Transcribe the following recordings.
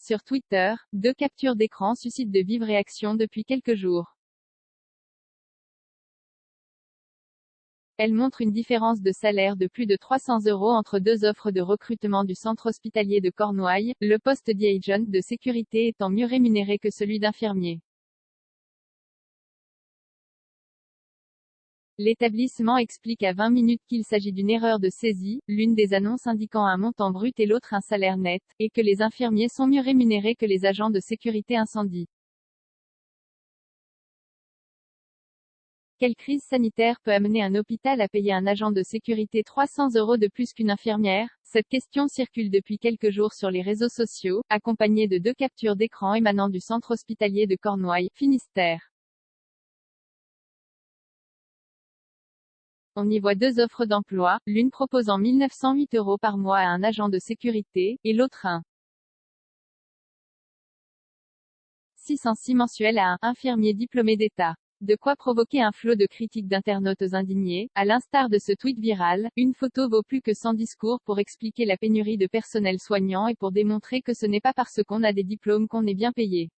Sur Twitter, 2 captures d'écran suscitent de vives réactions depuis quelques jours. Elles montrent une différence de salaire de plus de 300 € entre 2 offres de recrutement du centre hospitalier de Cornouailles, le poste d'agent de sécurité étant mieux rémunéré que celui d'infirmier. L'établissement explique à 20 minutes qu'il s'agit d'une erreur de saisie, l'une des annonces indiquant un montant brut et l'autre un salaire net, et que les infirmiers sont mieux rémunérés que les agents de sécurité incendie. Quelle crise sanitaire peut amener un hôpital à payer un agent de sécurité 300 € de plus qu'une infirmière? Cette question circule depuis quelques jours sur les réseaux sociaux, accompagnée de 2 captures d'écran émanant du centre hospitalier de Cornouailles, Finistère. On y voit 2 offres d'emploi, l'une proposant 1 908 € par mois à un agent de sécurité, et l'autre 606 mensuel à un infirmier diplômé d'État. De quoi provoquer un flot de critiques d'internautes indignés. À l'instar de ce tweet viral, une photo vaut plus que 100 discours pour expliquer la pénurie de personnel soignant et pour démontrer que ce n'est pas parce qu'on a des diplômes qu'on est bien payé.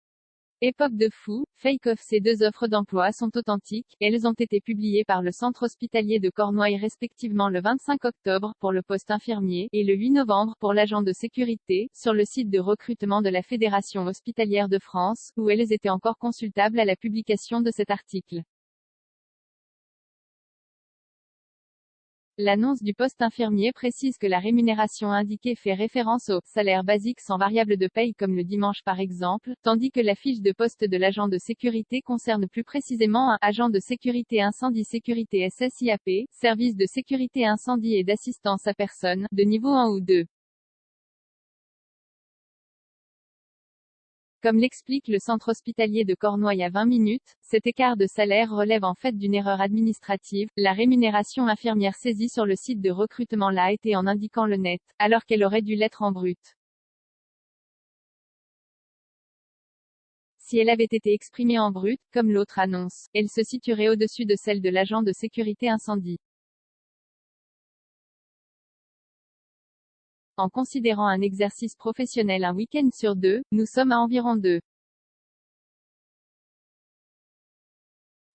Époque de fou, fake off. Ces 2 offres d'emploi sont authentiques, elles ont été publiées par le centre hospitalier de Cornouailles respectivement le 25 octobre, pour le poste infirmier, et le 8 novembre, pour l'agent de sécurité, sur le site de recrutement de la Fédération hospitalière de France, où elles étaient encore consultables à la publication de cet article. L'annonce du poste infirmier précise que la rémunération indiquée fait référence au salaire basique sans variable de paye comme le dimanche par exemple, tandis que la fiche de poste de l'agent de sécurité concerne plus précisément un agent de sécurité incendie sécurité SSIAP, service de sécurité incendie et d'assistance à personne, de niveau 1 ou 2. Comme l'explique le centre hospitalier de Cornouailles à 20 minutes, cet écart de salaire relève en fait d'une erreur administrative. La rémunération infirmière saisie sur le site de recrutement l'a été en indiquant le net, alors qu'elle aurait dû l'être en brut. Si elle avait été exprimée en brut, comme l'autre annonce, elle se situerait au-dessus de celle de l'agent de sécurité incendie. En considérant un exercice professionnel un week-end sur 2, nous sommes à environ 2,090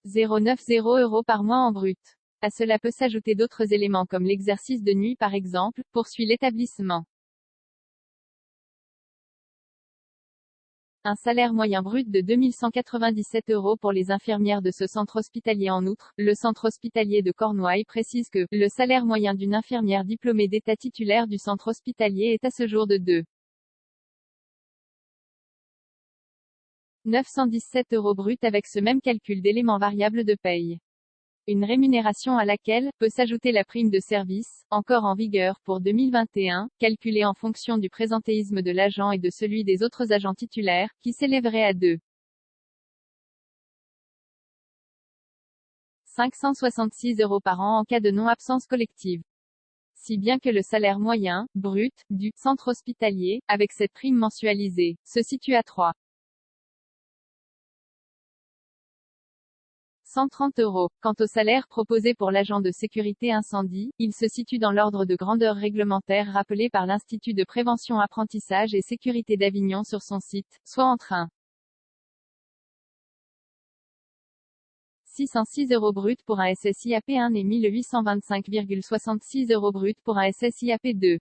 € par mois en brut. À cela peut s'ajouter d'autres éléments comme l'exercice de nuit par exemple, poursuit l'établissement. Un salaire moyen brut de 2 197 € pour les infirmières de ce centre hospitalier. En outre, le centre hospitalier de Cornouailles précise que le salaire moyen d'une infirmière diplômée d'État titulaire du centre hospitalier est à ce jour de 2,917 € brut avec ce même calcul d'éléments variables de paye. Une rémunération à laquelle peut s'ajouter la prime de service, encore en vigueur pour 2021, calculée en fonction du présentéisme de l'agent et de celui des autres agents titulaires, qui s'élèverait à 2,566 € par an en cas de non-absence collective. Si bien que le salaire moyen, brut, du centre hospitalier, avec cette prime mensualisée, se situe à 3,130 €. Quant au salaire proposé pour l'agent de sécurité incendie, il se situe dans l'ordre de grandeur réglementaire rappelé par l'Institut de prévention apprentissage et sécurité d'Avignon sur son site, soit entre 1,606 € brut pour un SSIAP 1 et 1 825,66 € brut pour un SSIAP 2.